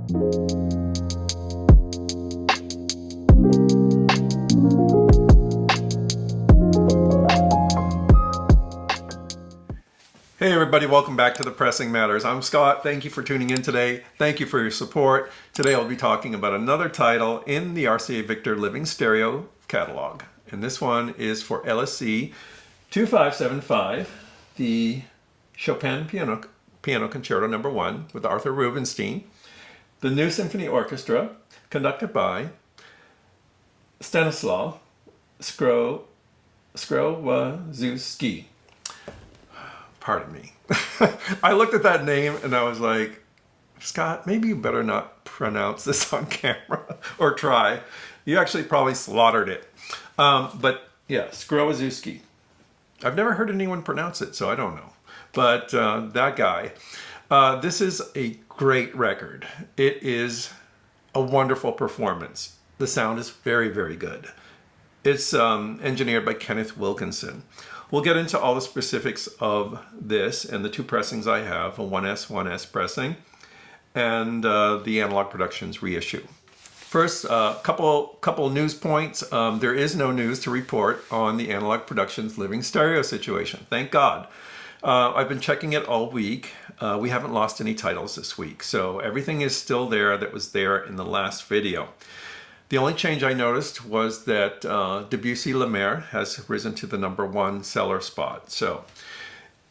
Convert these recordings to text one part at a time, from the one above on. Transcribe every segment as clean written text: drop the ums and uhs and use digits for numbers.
Hey everybody, welcome back to The Pressing Matters. I'm Scott. Thank you for tuning in today. Thank you for your support. Today I'll be talking about another title in the RCA Victor Living Stereo catalog. And this one is for LSC-2575, the Chopin Piano Concerto No. 1 with Arthur Rubinstein, the new Symphony Orchestra, conducted by Stanislaw Scrowaczewski. Pardon me. I looked at that name and I was like, Scott, maybe you better not pronounce this on camera or try. You actually probably slaughtered it. But yeah, Scrowaczewski. I've never heard anyone pronounce it, so I don't know. But that guy. This is a great record. It is a wonderful performance. The sound is very, very good. It's engineered by Kenneth Wilkinson. We'll get into all the specifics of this and the two pressings I have, a 1S pressing and the Analogue Productions reissue. First, a couple news points. There is no news to report on the Analogue Productions Living Stereo situation. Thank God. I've been checking it all week. We haven't lost any titles this week, so everything is still there that was there in the last video. The only change I noticed was that Debussy La Mer has risen to the #1 seller spot. So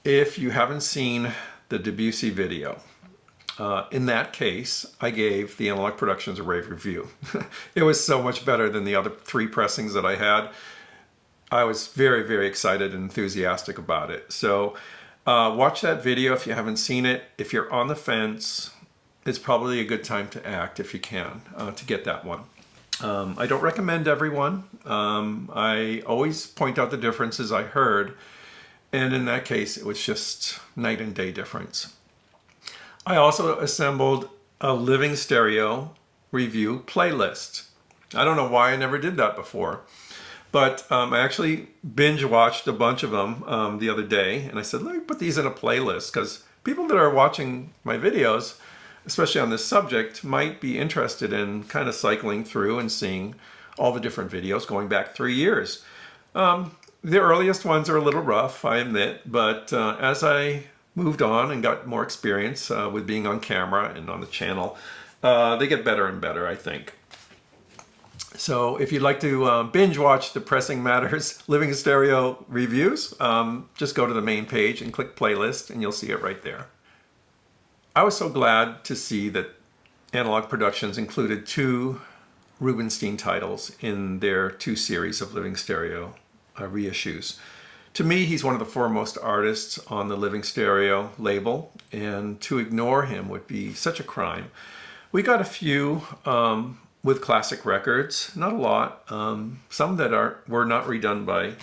if you haven't seen the Debussy video, in that case, I gave the Analogue Productions a rave review. It was so much better than the other 3 pressings that I had. I was very, very excited and enthusiastic about it. So watch that video if you haven't seen it. If you're on the fence, it's probably a good time to act if you can to get that one. I don't recommend everyone. I always point out the differences I heard, and in that case it was just night and day difference. I also assembled a Living Stereo review playlist. I don't know why I never did that before, but I actually binge watched a bunch of them the other day, and I said, let me put these in a playlist, because people that are watching my videos, especially on this subject, might be interested in kind of cycling through and seeing all the different videos going back 3 years. The earliest ones are a little rough, I admit, but as I moved on and got more experience with being on camera and on the channel, they get better and better, I think. So if you'd like to binge watch the Pressing Matters Living Stereo reviews, just go to the main page and click playlist and you'll see it right there. I was so glad to see that Analogue Productions included 2 Rubinstein titles in their 2 series of Living Stereo reissues. To me, he's one of the foremost artists on the Living Stereo label, and to ignore him would be such a crime. We got a few with classic records, not a lot. Some that were not redone by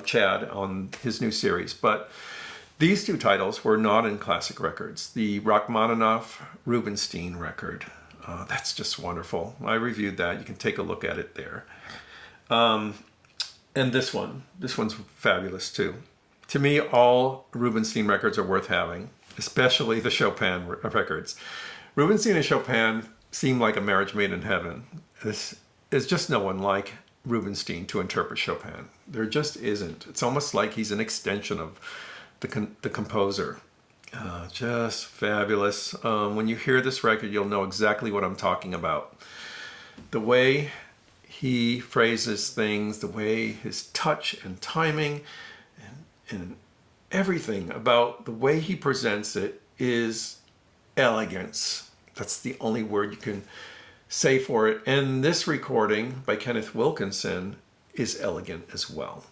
Chad on his new series, but these 2 titles were not in classic records. The Rachmaninoff Rubinstein record. That's just wonderful. I reviewed that. You can take a look at it there. And this one's fabulous too. To me, all Rubinstein records are worth having, especially the Chopin records. Rubinstein and Chopin seem like a marriage made in heaven. There's just no one like Rubinstein to interpret Chopin. There just isn't. It's almost like he's an extension of the composer. Just fabulous. When you hear this record, you'll know exactly what I'm talking about. The way he phrases things, the way his touch and timing and everything about the way he presents it is elegance. That's the only word you can say for it. And this recording by Kenneth Wilkinson is elegant as well.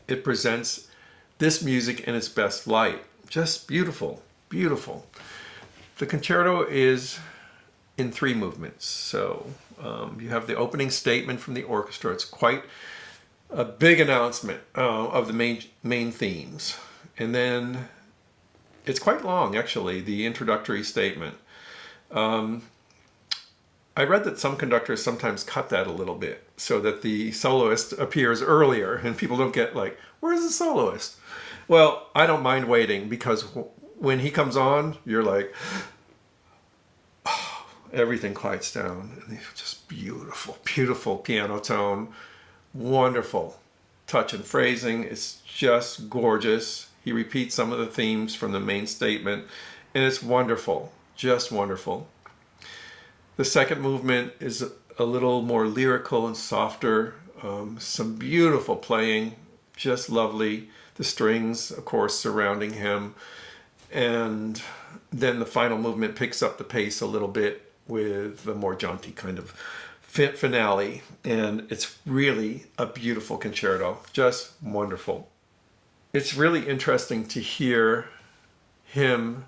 It presents this music in its best light. Just beautiful, beautiful. The concerto is in 3 movements. So you have the opening statement from the orchestra. It's quite a big announcement of the main themes. And then it's quite long, actually, the introductory statement. I read that some conductors sometimes cut that a little bit so that the soloist appears earlier and people don't get like, where's the soloist? Well, I don't mind waiting because when he comes on, you're like, oh, everything quiets down. And just beautiful, beautiful piano tone. Wonderful touch and phrasing. It's just gorgeous. He repeats some of the themes from the main statement, and it's wonderful, just wonderful. The second movement is a little more lyrical and softer. Some beautiful playing, just lovely. The strings, of course, surrounding him. And then the final movement picks up the pace a little bit with the more jaunty kind of finale. And it's really a beautiful concerto, just wonderful. It's really interesting to hear him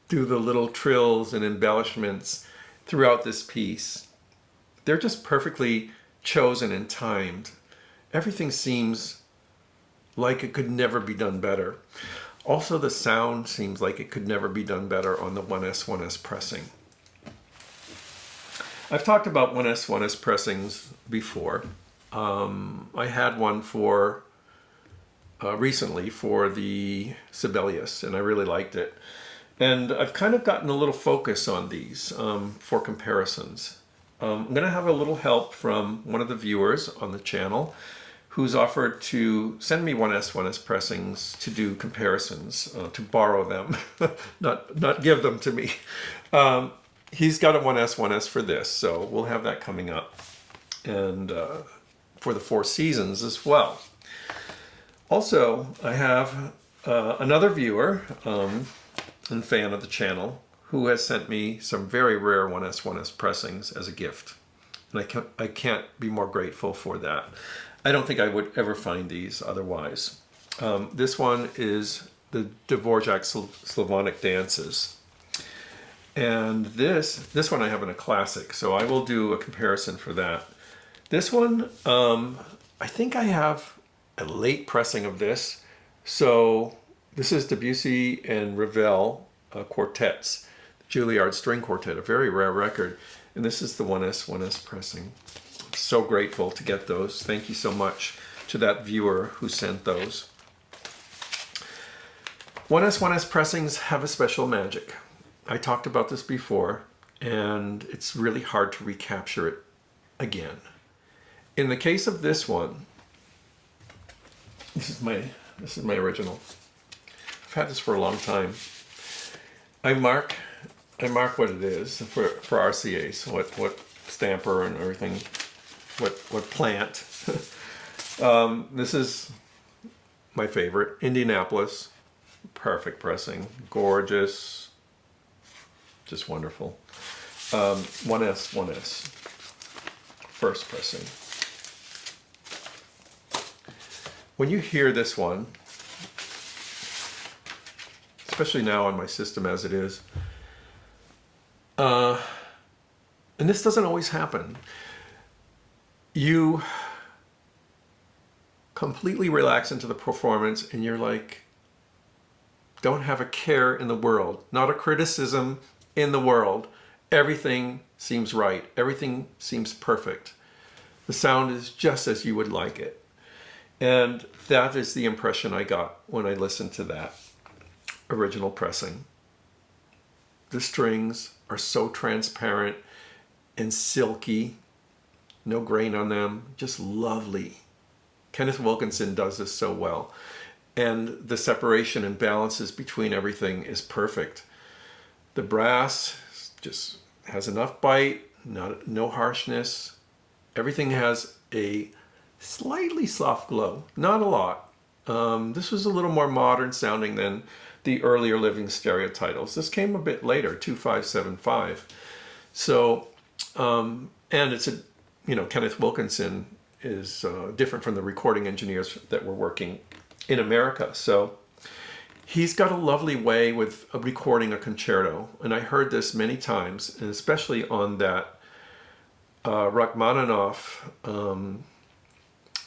do the little trills and embellishments throughout this piece. They're just perfectly chosen and timed. Everything seems like it could never be done better. Also, the sound seems like it could never be done better on the 1S pressing. I've talked about 1S pressings before. I had one for recently for the Sibelius, and I really liked it. And I've kind of gotten a little focus on these for comparisons. I'm going to have a little help from one of the viewers on the channel who's offered to send me 1S pressings to do comparisons, to borrow them, not give them to me. He's got a 1S for this, so we'll have that coming up. And for the Four Seasons as well. Also, I have another viewer and fan of the channel who has sent me some very rare 1S pressings as a gift. And I can't be more grateful for that. I don't think I would ever find these otherwise. This one is the Dvorak Slavonic Dances. And this one I have in a classic, so I will do a comparison for that. This one, I think I have a late pressing of this. So this is Debussy and Ravel quartets, Juilliard String Quartet, a very rare record. And this is the 1S pressing. I'm so grateful to get those. Thank you so much to that viewer who sent those. 1S pressings have a special magic. I talked about this before, and it's really hard to recapture it again. In the case of this one, this is my original. I've had this for a long time. I mark what it is for RCAs, what stamper and everything, what plant. This is my favorite, Indianapolis. Perfect pressing, gorgeous, just wonderful. 1S, first pressing. When you hear this one, especially now on my system as it is, and this doesn't always happen, you completely relax into the performance and you're like, don't have a care in the world, not a criticism in the world. Everything seems right. Everything seems perfect. The sound is just as you would like it. And that is the impression I got when I listened to that original pressing. The strings are so transparent and silky, no grain on them, just lovely. Kenneth Wilkinson does this so well. And the separation and balances between everything is perfect. The brass just has enough bite, no harshness. Everything has a slightly soft glow, not a lot. This was a little more modern sounding than the earlier Living Stereo titles. This came a bit later, 2575. So, and it's Kenneth Wilkinson is different from the recording engineers that were working in America. So he's got a lovely way with recording a concerto. And I heard this many times, and especially on that Rachmaninoff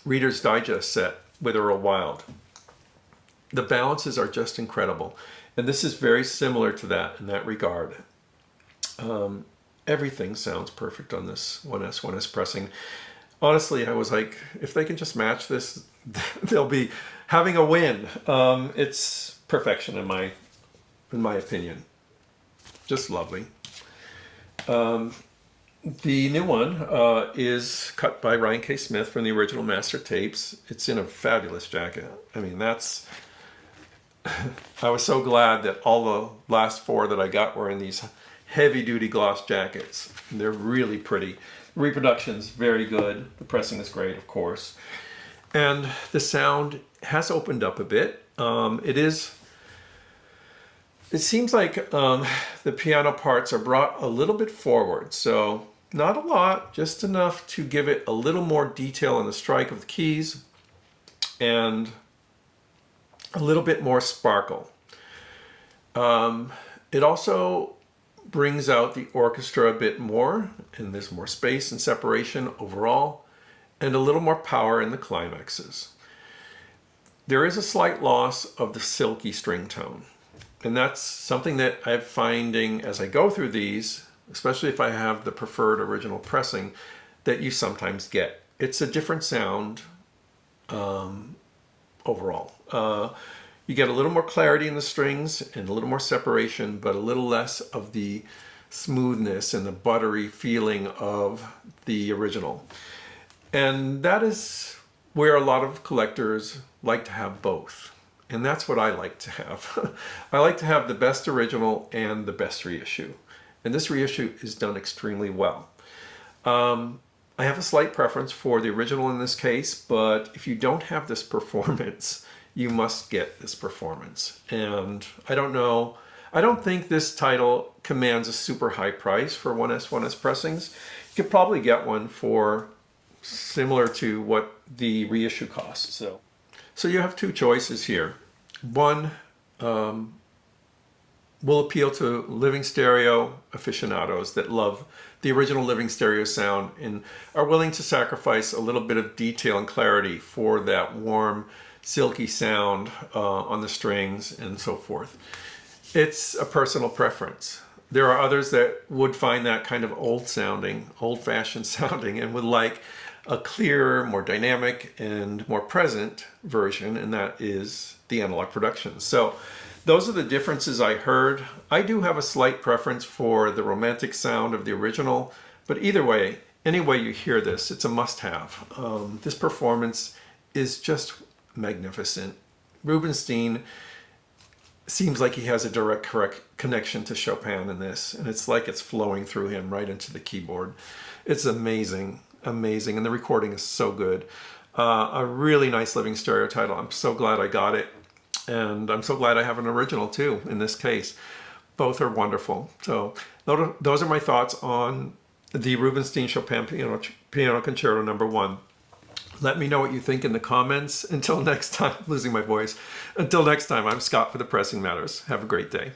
Reader's Digest set with Earl Wild. The balances are just incredible. And this is very similar to that in that regard. Everything sounds perfect on this 1S pressing. Honestly, I was like, if they can just match this, they'll be having a win. It's perfection in my opinion. Just lovely. The new one is cut by Ryan K. Smith from the original master tapes. It's in a fabulous jacket. I mean, that's... I was so glad that all the last four that I got were in these heavy-duty gloss jackets. They're really pretty. The reproduction's very good. The pressing is great, of course. And the sound has opened up a bit. It seems like the piano parts are brought a little bit forward. So not a lot, just enough to give it a little more detail in the strike of the keys and a little bit more sparkle. It also brings out the orchestra a bit more, and there's more space and separation overall, and a little more power in the climaxes. There is a slight loss of the silky string tone, and that's something that I'm finding as I go through these, especially if I have the preferred original pressing, that you sometimes get. It's a different sound overall. You get a little more clarity in the strings and a little more separation, but a little less of the smoothness and the buttery feeling of the original. And that is where a lot of collectors like to have both. And that's what I like to have. I like to have the best original and the best reissue. And this reissue is done extremely well. I have a slight preference for the original in this case, but if you don't have this performance, you must get this performance. And I don't know, I don't think this title commands a super high price for 1S pressings. You could probably get one for similar to what the reissue costs. So you have two choices here. One will appeal to living stereo aficionados that love the original living stereo sound and are willing to sacrifice a little bit of detail and clarity for that warm, silky sound on the strings and so forth. It's a personal preference. There are others that would find that kind of old-fashioned sounding, and would like a clearer, more dynamic, and more present version, and that is the analog production. So those are the differences I heard. I do have a slight preference for the romantic sound of the original, but either way, any way you hear this, it's a must-have. This performance is just magnificent. Rubinstein seems like he has a direct connection to Chopin in this, and it's like it's flowing through him right into the keyboard. It's amazing, amazing, and the recording is so good. A really nice living stereo title. I'm so glad I got it, and I'm so glad I have an original too in this case. Both are wonderful. So those are my thoughts on the Rubinstein Chopin Piano Concerto No. 1. Let me know what you think in the comments. Until next time, losing my voice. Until next time, I'm Scott for the Pressing Matters. Have a great day.